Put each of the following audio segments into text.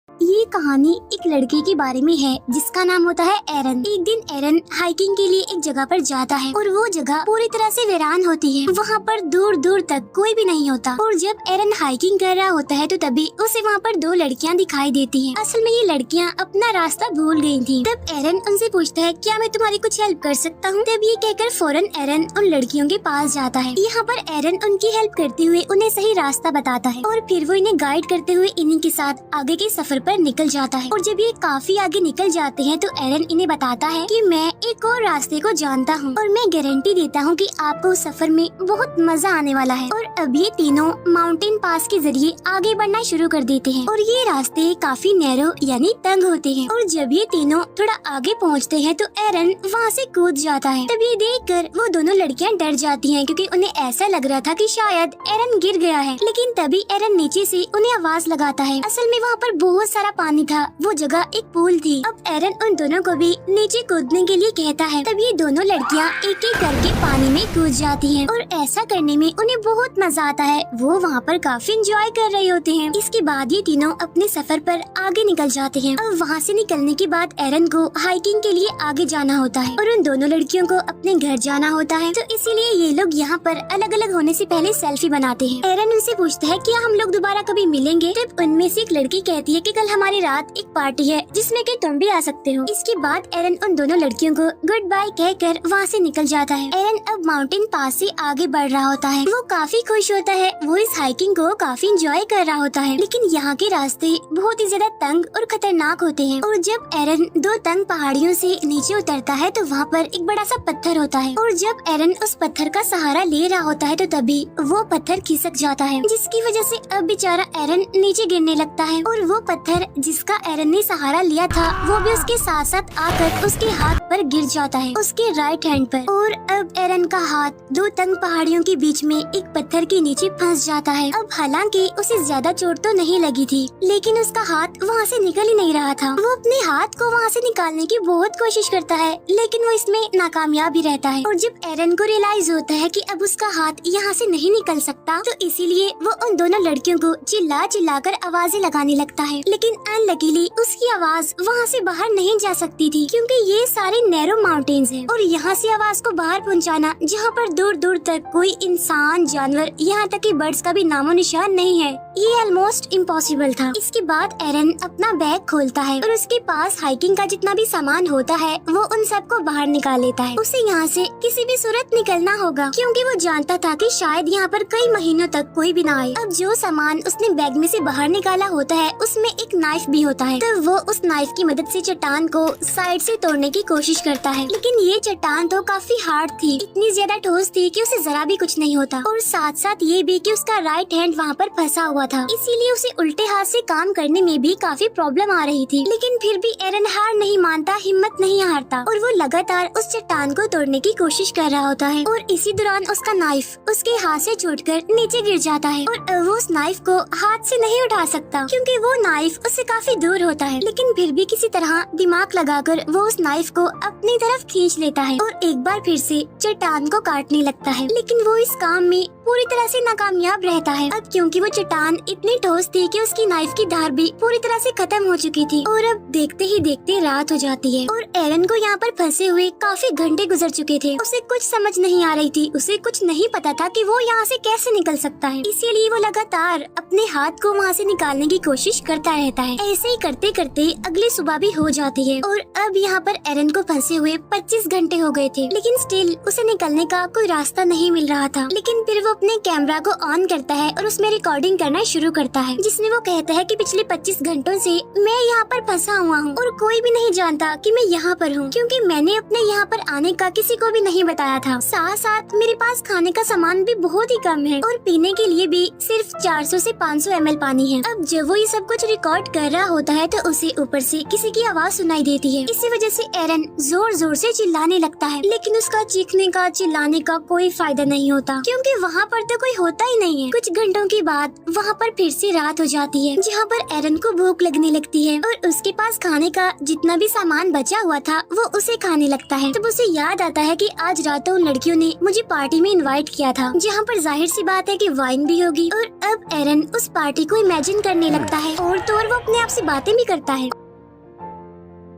ये कहानी एक लड़के के बारे में है जिसका नाम होता है एरन। एक दिन एरन हाइकिंग के लिए एक जगह पर जाता है और वो जगह पूरी तरह से वीरान होती है। वहाँ पर दूर दूर तक कोई भी नहीं होता और जब एरन हाइकिंग कर रहा होता है तो तभी उसे वहाँ पर दो लड़कियाँ दिखाई देती हैं। असल में ये लड़कियाँ अपना रास्ता भूल गई थी। तब एरन उनसे पूछता है, क्या मैं तुम्हारी कुछ हेल्प कर सकता हूँ? तब ये कहकर फौरन एरन उन लड़कियों के पास जाता है। यहाँ पर एरन उनकी हेल्प करते हुए उन्हें सही रास्ता बताता है और फिर वो इन्हें गाइड करते हुए इन्हीं के साथ आगे के सफर पर निकल जाता है। और जब ये काफी आगे निकल जाते हैं तो एरन इन्हें बताता है कि मैं एक और रास्ते को जानता हूँ और मैं गारंटी देता हूँ कि आपको उस सफर में बहुत मजा आने वाला है। और अब ये तीनों माउंटेन पास के जरिए आगे बढ़ना शुरू कर देते हैं और ये रास्ते काफी नैरो यानी तंग होते हैं। और जब ये तीनों थोड़ा आगे पहुँचते हैं तो एरन वहाँ से कूद जाता है। तब ये देखकर वो दोनों लड़कियाँ डर जाती हैं क्योंकि उन्हें ऐसा लग रहा था कि शायद एरन गिर गया है। लेकिन तभी एरन नीचे से उन्हें आवाज लगाता है। असल में वहाँ पर बहुत सारा पानी था, वो जगह एक पूल थी। अब एरन उन दोनों को भी नीचे कूदने के लिए कहता है। तब ये दोनों लड़कियाँ एक एक करके पानी में कूद जाती हैं और ऐसा करने में उन्हें बहुत मजा आता है। वो वहाँ पर काफी एंजॉय कर रहे होते हैं। इसके बाद ये तीनों अपने सफर पर आगे निकल जाते हैं। अब वहाँ से निकलने के बाद एरन को हाइकिंग के लिए आगे जाना होता है और उन दोनों लड़कियों को अपने घर जाना होता है। तो इसीलिए ये लोग यहाँ पर अलग अलग होने से पहले सेल्फी बनाते हैं। एरन उनसे पूछता है, क्या हम लोग दोबारा कभी मिलेंगे? तब उनमें से एक लड़की कहती है कि कल हमारी रात एक पार्टी है जिसमें कि तुम भी आ सकते हो। इसके बाद एरन उन दोनों लड़कियों को गुड बाय कहकर वहाँ से निकल जाता है। एरन अब माउंटेन पास से आगे बढ़ रहा होता है। वो काफी खुश होता है, वो इस हाइकिंग को काफी एंजॉय कर रहा होता है। लेकिन यहाँ के रास्ते बहुत ही ज्यादा तंग और खतरनाक होते हैं। और जब एरन दो तंग पहाड़ियों से नीचे उतरता है तो वहाँ पर एक बड़ा सा पत्थर होता है और जब एरन उस पत्थर का सहारा ले रहा होता है तो तभी वो पत्थर खिसक जाता है, जिसकी वजह से अब बेचारा एरन नीचे गिरने लगता है। और वो पत्थर जिसका एरन ने सहारा लिया था वो भी उसके साथ साथ आकर उसके हाथ पर गिर जाता है, उसके राइट हैंड पर। और अब एरन का हाथ दो तंग पहाड़ियों के बीच में एक पत्थर के नीचे फंस जाता है। अब हालांकि उसे ज्यादा चोट तो नहीं लगी थी लेकिन उसका हाथ वहाँ से निकल ही नहीं रहा था। वो अपने हाथ को वहाँ से निकालने की बहुत कोशिश करता है लेकिन वो इसमें नाकामयाब ही रहता है। और जब एरन को रियलाइज होता है कि अब उसका हाथ यहाँ से नहीं निकल सकता तो इसीलिए वो उन दोनों लड़कियों को चिल्ला चिल्ला कर आवाजें लगाने लगता है। लेकिन अनलकीली उसकी आवाज वहाँ से बाहर नहीं जा सकती थी क्योंकि ये सारे नैरो माउंटेन्स हैं और यहाँ से आवाज को बाहर पहुँचाना जहाँ पर दूर दूर तक कोई इंसान, जानवर, यहाँ तक कि बर्ड्स का भी नामो निशान नहीं है, ये ऑलमोस्ट इम्पॉसिबल था। इसके बाद एरन अपना बैग खोलता है और उसके पास हाइकिंग का जितना भी सामान होता है वो उन सबको बाहर निकाल लेता है। उसे यहाँ से किसी भी सूरत निकलना होगा क्योंकि वो जानता था कि शायद यहाँ पर कई महीनों तक कोई भी ना आए। अब जो सामान उसने बैग में से बाहर निकाला होता है उसमें एक नाइफ भी होता है। तो वो उस नाइफ की मदद से चट्टान को साइड से तोड़ने की कोशिश करता है लेकिन ये चट्टान तो काफी हार्ड थी, इतनी ज्यादा ठोस थी कि उसे जरा भी कुछ नहीं होता। और साथ साथ ये भी कि उसका राइट हैंड वहाँ पर फंसा हुआ था, इसीलिए उसे उल्टे हाथ से काम करने में भी काफी प्रॉब्लम आ रही थी। लेकिन फिर भी एरन हार नहीं मानता, हिम्मत नहीं हारता और वो लगातार उस चट्टान को तोड़ने की कोशिश कर रहा होता है। और इसी दौरान उसका नाइफ उसके हाथ से छूटकर नीचे गिर जाता है और वो उस नाइफ को हाथ से नहीं उठा सकता क्योंकि वो नाइफ उससे काफी दूर होता है। लेकिन फिर भी किसी तरह दिमाग लगाकर वो उस नाइफ को अपनी तरफ खींच लेता है और एक बार फिर से चट्टान को काटने लगता है। लेकिन वो इस काम में पूरी तरह से नाकामयाब रहता है। अब क्योंकि वो चट्टान इतनी ठोस थी कि उसकी नाइफ की धार भी पूरी तरह से खत्म हो चुकी थी। और अब देखते ही देखते रात हो जाती है और एरन को यहाँ पर फंसे हुए काफी घंटे गुजर चुके थे। उसे कुछ समझ नहीं आ रही थी, उसे कुछ नहीं पता था कि वो यहाँ से कैसे निकल सकता है। इसीलिए वो लगातार अपने हाथ को वहाँ से निकालने की कोशिश करता रहता है। ऐसे ही करते करते अगली सुबह भी हो जाती है और अब यहाँ पर एरन को फंसे हुए 25 घंटे हो गए थे लेकिन स्टिल उसे निकलने का कोई रास्ता नहीं मिल रहा था। लेकिन फिर वो अपने कैमरा को ऑन करता है और उसमें रिकॉर्डिंग करना शुरू करता है जिसमें वो कहता है कि पिछले 25 घंटों से मैं यहाँ पर फंसा हुआ हूँ और कोई भी नहीं जानता कि मैं यहाँ पर हूँ क्योंकि मैंने अपने यहाँ पर आने का किसी को भी नहीं बताया था। साथ साथ मेरे पास खाने का सामान भी बहुत ही कम है और पीने के लिए भी सिर्फ 400 से 500 ml पानी है। अब जब वो ये सब कुछ रिकॉर्ड कर रहा होता है तो उसे ऊपर से किसी की आवाज सुनाई देती है। इसी वजह से एरन जोर जोर से चिल्लाने लगता है लेकिन उसका चीखने का चिल्लाने का कोई फायदा नहीं होता क्योंकि वहाँ पर तो कोई होता ही नहीं है। कुछ घंटों के बाद वहाँ पर फिर से रात हो जाती है, जहाँ पर एरन को भूख लगने लगती है और उसके पास खाने का जितना भी सामान बचा हुआ था वो उसे खाने लगता है। तब उसे याद आता है कि आज रात उन लड़कियों ने मुझे पार्टी में इनवाइट किया था, जहाँ पर जाहिर सी बात है कि वाइन भी होगी। और अब एरन उस पार्टी को इमेजिन करने लगता है और तो और वो अपने आप से बातें भी करता है।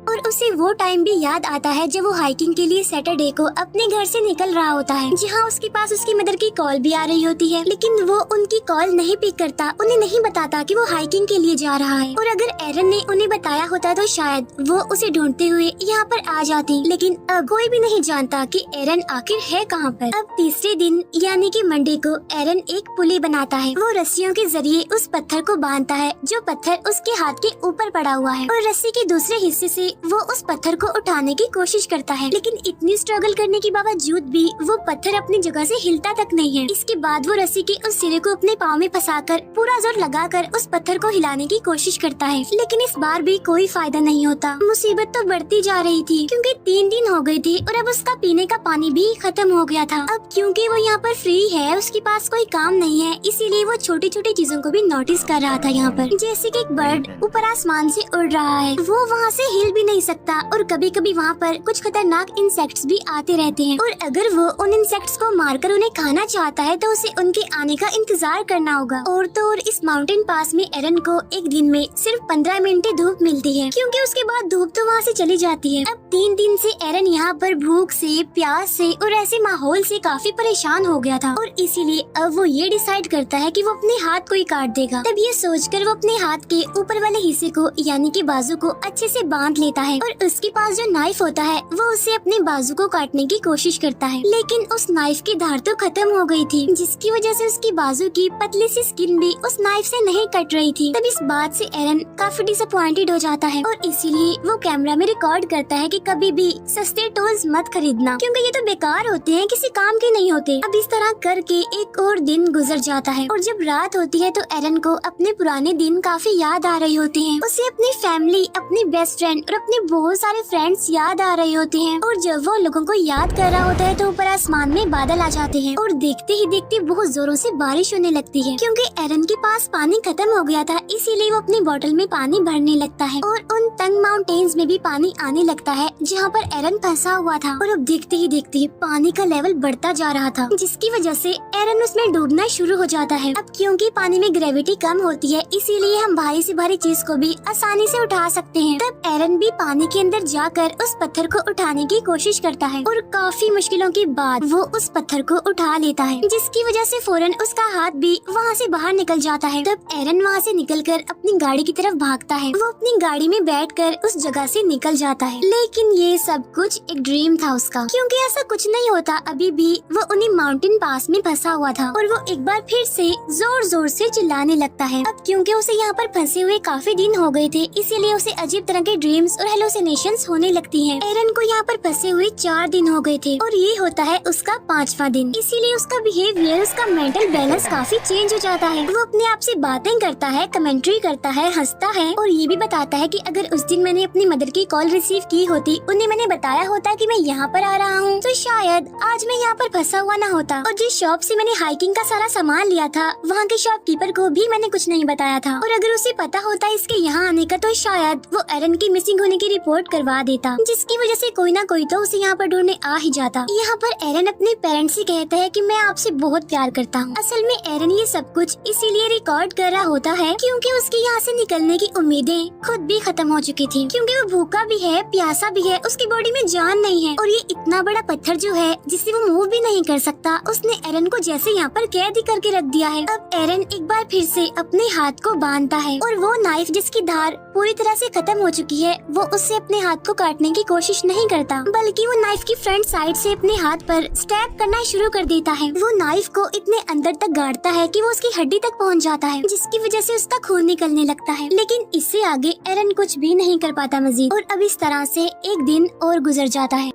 और उसे वो टाइम भी याद आता है जब वो हाइकिंग के लिए सैटरडे को अपने घर से निकल रहा होता है, जहाँ उसके पास उसकी मदर की कॉल भी आ रही होती है, लेकिन वो उनकी कॉल नहीं पिक करता, उन्हें नहीं बताता कि वो हाइकिंग के लिए जा रहा है। और अगर एरन ने उन्हें बताया होता तो शायद वो उसे ढूंढते हुए यहाँ पर आ जाती, लेकिन अब कोई भी नहीं जानता कि एरन आखिर है कहाँ पर। अब तीसरे दिन यानी कि मंडे को एरन एक पुली बनाता है। वो रस्सियों के जरिए उस पत्थर को बांधता है जो पत्थर उसके हाथ के ऊपर पड़ा हुआ है, और रस्सी के दूसरे हिस्से से वो उस पत्थर को उठाने की कोशिश करता है, लेकिन इतनी स्ट्रगल करने के बावजूद भी वो पत्थर अपनी जगह से हिलता तक नहीं है। इसके बाद वो रस्सी के उस सिरे को अपने पाँव में फंसाकर पूरा जोर लगाकर उस पत्थर को हिलाने की कोशिश करता है, लेकिन इस बार भी कोई फायदा नहीं होता। मुसीबत तो बढ़ती जा रही थी क्योंकि 3 दिन हो गए थे और अब उसका पीने का पानी भी खत्म हो गया था। अब क्योंकि वो यहाँ पर फ्री है, उसके पास कोई काम नहीं है, इसीलिए वो छोटी छोटी चीजों को भी नोटिस कर रहा था यहाँ पर, जैसे कि एक बर्ड ऊपर आसमान से उड़ रहा है, वो वहाँ से हिल भी नहीं सकता, और कभी कभी वहाँ पर कुछ खतरनाक इंसेक्ट्स भी आते रहते हैं, और अगर वो उन इंसेक्ट्स को मारकर उन्हें खाना चाहता है तो उसे उनके आने का इंतजार करना होगा। और तो और इस माउंटेन पास में एरन को एक दिन में सिर्फ 15 मिनट धूप मिलती है, क्योंकि उसके बाद धूप तो वहाँ से चली जाती है। अब 3 दिन से एरन यहाँ पर भूख से, प्यास से और ऐसे माहौल से काफी परेशान हो गया था, और इसीलिए अब वो ये डिसाइड करता है कि वो अपने हाथ को ही काट देगा। तब ये सोचकर वो अपने हाथ के ऊपर वाले हिस्से को यानी कि बाजू को अच्छे से बांध लेता है, और उसके पास जो नाइफ होता है वो उसे अपने बाजू को काटने की कोशिश करता है, लेकिन उस नाइफ की धार तो खत्म हो गई थी, जिसकी वजह से उसकी बाजू की पतली सी स्किन भी उस नाइफ से नहीं कट रही थी। तब इस बात से एरन काफी डिसअपॉइंटेड हो जाता है, और इसीलिए वो कैमरा में रिकॉर्ड करता है कि कभी भी सस्ते टूल्स मत खरीदना, क्योंकि ये तो बेकार होते हैं, किसी काम के नहीं होते। अब इस तरह करके एक और दिन गुजर जाता है, और जब रात होती है तो एरन को अपने पुराने दिन काफी याद आ रहे होते हैं। उसे अपनी फैमिली, अपनी बेस्ट फ्रेंड और अपने बहुत सारे फ्रेंड्स याद आ रहे होते हैं, और जब वो लोगों को याद कर रहा होता है तो ऊपर आसमान में बादल आ जाते हैं, और देखते ही देखते बहुत जोरों से बारिश होने लगती है। क्योंकि एरन के पास पानी खत्म हो गया था, इसीलिए वो अपनी बोतल में पानी भरने लगता है, और उन तंग माउंटेन्स में भी पानी आने लगता है जहाँ पर एरन फंसा हुआ था। और अब देखते ही देखते पानी का लेवल बढ़ता जा रहा था, जिसकी वजह से एरन उसमें डूबना शुरू हो जाता है। अब क्योंकि पानी में ग्रेविटी कम होती है, इसीलिए हम भारी से भारी चीज को भी आसानी से उठा सकते हैं। तब एरन भी पानी के अंदर जाकर उस पत्थर को उठाने की कोशिश करता है, और काफी मुश्किलों के बाद वो उस पत्थर को उठा लेता है, जिसकी वजह से फौरन उसका हाथ भी वहाँ से बाहर निकल जाता है। तब एरन वहाँ से निकलकर अपनी गाड़ी की तरफ भागता है। वो अपनी गाड़ी में बैठकर उस जगह से निकल जाता है, लेकिन ये सब कुछ एक ड्रीम था उसका, क्योंकि ऐसा कुछ नहीं होता। अभी भी वो उन्हीं माउंटेन पास में फंसा हुआ था, और वो एक बार फिर से जोर जोर से चिल्लाने लगता है। अब क्योंकि उसे यहाँ पर फंसे हुए काफी दिन हो गए थे, इसीलिए उसे अजीब तरह के ड्रीम्स और हेलुसिनेशंस होने लगती हैं। एरन को यहाँ पर फंसे हुए 4 दिन हो गए थे, और ये होता है उसका 5वां दिन, इसीलिए उसका बिहेवियर, उसका मेंटल बैलेंस काफी चेंज हो जाता है। वो अपने आप से बातें करता है, कमेंट्री करता है, हंसता है, और ये भी बताता है कि अगर उस दिन मैंने अपनी मदर की कॉल रिसीव की होती, उन्हें मैंने बताया होता कि मैं यहाँ पर आ रहा हूँ, तो शायद आज मैं यहाँ पर फंसा हुआ न होता। और जिस शॉप से मैंने हाइकिंग का सारा सामान लिया था, वहाँ के शॉपकीपर को भी मैंने कुछ नहीं बताया था, और अगर उसे पता होता इसके यहाँ आने का तो शायद वो एरन की मिसिंग होने की रिपोर्ट करवा देता, जिसकी वजह से कोई ना कोई तो उसे यहाँ पर ढूंढने आ ही जाता। यहाँ पर एरन अपने पेरेंट्स से कहता है कि मैं आपसे बहुत प्यार करता हूँ। असल में एरन ये सब कुछ इसीलिए रिकॉर्ड कर रहा होता है क्योंकि उसके यहाँ से निकलने की उम्मीदें खुद भी खत्म हो चुकी थी, क्योंकि वो भूखा भी है, प्यासा भी है, उसकी बॉडी में जान नहीं है, और ये इतना बड़ा पत्थर जो है जिससे वो मूव भी नहीं कर सकता, उसने एरन को जैसे यहाँ पर कैद ही करके रख दिया है। अब एरन एक बार फिर से अपने हाथ को बांधता है, और वो नाइफ जिसकी धार पूरी तरह से खत्म हो चुकी है, वो उससे अपने हाथ को काटने की कोशिश नहीं करता, बल्कि वो नाइफ की फ्रंट साइड से अपने हाथ पर स्टैब करना शुरू कर देता है। वो नाइफ को इतने अंदर तक गाड़ता है कि वो उसकी हड्डी तक पहुंच जाता है, जिसकी वजह से उसका खून निकलने लगता है। लेकिन इससे आगे एरन कुछ भी नहीं कर पाता मजीद, और अब इस तरह से एक दिन और गुजर जाता है।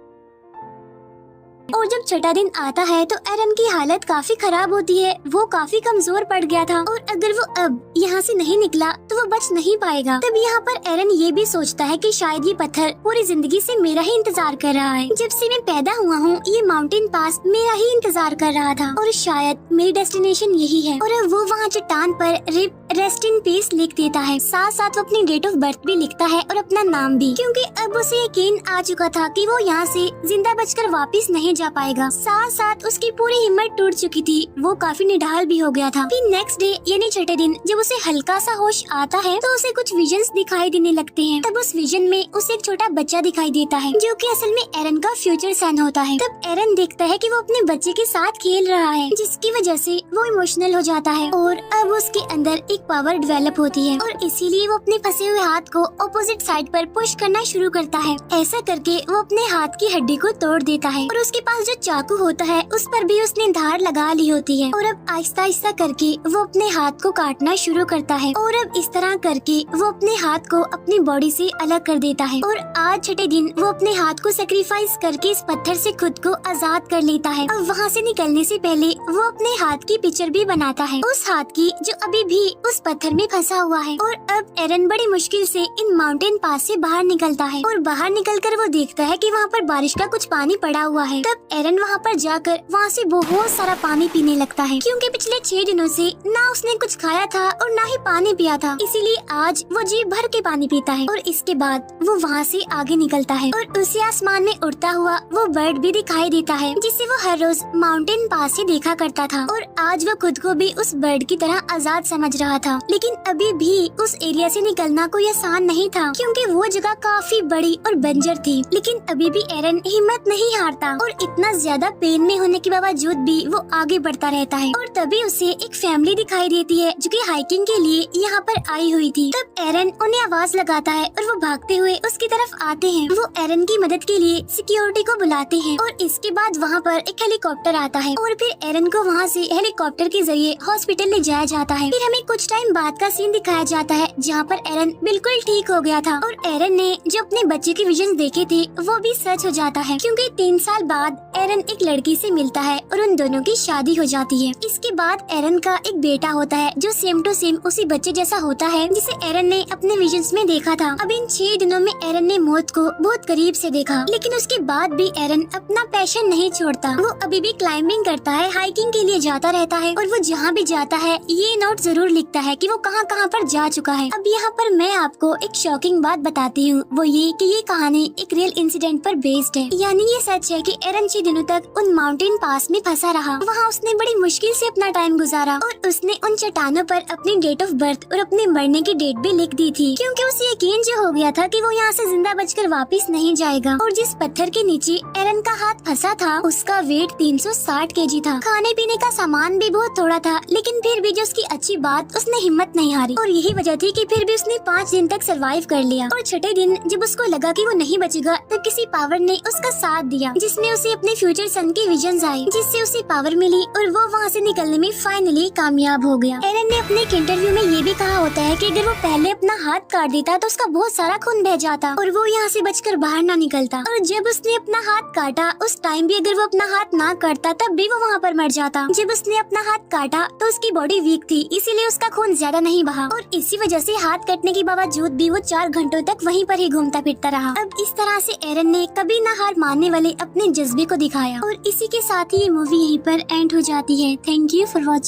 और जब छठा दिन आता है तो एरन की हालत काफी खराब होती है। वो काफी कमजोर पड़ गया था और अगर वो अब यहाँ से नहीं निकला तो वो बच नहीं पाएगा। तब यहाँ पर एरन ये भी सोचता है कि शायद ये पत्थर पूरी जिंदगी से मेरा ही इंतजार कर रहा है। जब से मैं पैदा हुआ हूँ ये माउंटेन पास मेरा ही इंतजार कर रहा था और शायद मेरी डेस्टिनेशन यही है। और अब वो वहाँ चट्टान पर रिप रेस्ट इन पीस लिख देता है। साथ साथ वो अपनी डेट ऑफ बर्थ भी लिखता है और अपना नाम भी, क्योंकि अब उसे यकीन आ चुका था कि वो यहाँ से जिंदा बचकर वापस नहीं जा पाएगा। साथ साथ उसकी पूरी हिम्मत टूट चुकी थी। वो काफी निढाल भी हो गया था। फिर नेक्स्ट डे यानी छठे दिन जब उसे हल्का सा होश आता है तो उसे कुछ विजन्स दिखाई देने लगते हैं। तब उस विजन में उसे एक छोटा बच्चा दिखाई देता है जो कि असल में एरन का फ्यूचर सन होता है। तब एरन देखता है कि वो अपने बच्चे के साथ खेल रहा है, जिसकी वजह से वो इमोशनल हो जाता है और अब उसके अंदर एक पावर डेवलप होती है और इसीलिए वो अपने फंसे हुए हाथ को ऑपोजिट साइड पर पुश करना शुरू करता है। ऐसा करके वो अपने हाथ की हड्डी को तोड़ देता है और उसके पास जो चाकू होता है उस पर भी उसने धार लगा ली होती है और अब आहिस्ता आहिस्ता करके वो अपने हाथ को काटना शुरू करता है और अब इस तरह करके वो अपने हाथ को अपनी बॉडी से अलग कर देता है। और आज छठे दिन वो अपने हाथ को सेक्रीफाइस करके इस पत्थर से खुद को आजाद कर लेता है। अब वहाँ से निकलने से पहले वो अपने हाथ की पिक्चर भी बनाता है, उस हाथ की जो अभी भी उस पत्थर में फंसा हुआ है। और अब एरन बड़ी मुश्किल से इन माउंटेन पास से बाहर निकलता है और बाहर निकलकर वो देखता है कि वहाँ पर बारिश का कुछ पानी पड़ा हुआ है। तब एरन वहाँ पर जाकर वहाँ से बहुत सारा पानी पीने लगता है, क्योंकि पिछले 6 दिनों से ना उसने कुछ खाया था और ना ही पानी पिया था, इसीलिए आज वो जी भर के पानी पीता है। और इसके बाद वो वहाँ से आगे निकलता है और उसे आसमान में उड़ता हुआ वो बर्ड भी दिखाई देता है, जिसे वो हर रोज माउंटेन पास से देखा करता था। और आज वो खुद को भी उस बर्ड की तरह आजाद समझ रहा था, लेकिन अभी भी उस एरिया से निकलना कोई आसान नहीं था, क्योंकि वो जगह काफी बड़ी और बंजर थी। लेकिन अभी भी एरन हिम्मत नहीं हारता और इतना ज्यादा पेन में होने के बावजूद भी वो आगे बढ़ता रहता है। और तभी उसे एक फैमिली दिखाई देती है जो कि हाइकिंग के लिए यहाँ पर आई हुई थी। तब एरन उन्हें आवाज लगाता है और वो भागते हुए उसकी तरफ आते हैं। वो एरन की मदद के लिए सिक्योरिटी को बुलाते हैं और इसके बाद वहाँ पर एक हेलीकॉप्टर आता है और फिर एरन को वहाँ से हेलीकॉप्टर के जरिए हॉस्पिटल ले जाया जाता है। फिर हमें कुछ टाइम बाद का सीन दिखाया जाता है जहाँ पर एरन बिल्कुल ठीक हो गया था और एरन ने जो अपने बच्चे के विजन देखे थे वो भी सच हो जाता है, क्योंकि 3 साल बाद एरन एक लड़की से मिलता है और उन दोनों की शादी हो जाती है। इसके बाद एरन का एक बेटा होता है जो सेम टू सेम उसी बच्चे जैसा होता है जिसे एरन ने अपने विजन्स में देखा था। अब इन 6 दिनों में एरन ने मौत को बहुत करीब से देखा, लेकिन उसके बाद भी एरन अपना पैशन नहीं छोड़ता। वो अभी भी क्लाइंबिंग करता है, हाइकिंग के लिए जाता रहता है और वो जहाँ भी जाता है ये नोट जरूर लिखता है कि वो कहाँ कहाँ पर जा चुका है। अब यहाँ पर मैं आपको एक शॉकिंग बात बताती हूँ, वो ये कि ये कहानी एक रियल इंसिडेंट पर बेस्ड है। यानी ये सच है कि एरन 6 दिनों तक उन माउंटेन पास में फंसा रहा। वहाँ उसने बड़ी मुश्किल से अपना टाइम गुजारा और उसने उन चट्टानों पर अपनी डेट ऑफ बर्थ और अपने मरने की डेट भी लिख दी थी, क्योंकि उसे यकीन जो हो गया था कि वो यहाँ से जिंदा बचकर वापस नहीं जाएगा। और जिस पत्थर के नीचे एरन का हाथ फंसा था उसका वेट 360 केजी था। खाने पीने का सामान भी बहुत थोड़ा था, लेकिन फिर भी जो उसकी अच्छी बात उसने हिम्मत नहीं हारी और यही वजह थी कि फिर भी उसने 5 दिन तक सरवाइव कर लिया। और छठे दिन जब उसको लगा कि वो नहीं बचेगा तब किसी पावर ने उसका साथ दिया, जिसमें उसे अपने फ्यूचर सन की विजन्स आई, जिससे उसे पावर मिली और वो वहाँ से निकलने में फाइनली कामयाब हो गया। एरन ने अपने एक इंटरव्यू में ये भी कहा होता है कि अगर वो पहले अपना हाथ काट देता तो उसका बहुत सारा खून बह जाता और वो यहाँ से बचकर बाहर ना निकलता। और जब उसने अपना हाथ काटा उस टाइम भी अगर वो अपना हाथ ना काटता तब भी वो वहाँ पर मर जाता। जब उसने अपना हाथ काटा तो उसकी बॉडी वीक थी, इसीलिए उसका खून ज्यादा नहीं बहा और इसी वजह से हाथ कटने के बावजूद भी वो 4 घंटों तक वहीं पर ही घूमता फिरता रहा। अब इस तरह से एरन ने कभी ना हार मानने वाले अपने जज्बे को दिखाया और इसी के साथ ही ये मूवी यहीं पर एंड हो जाती है। Thank you for watching.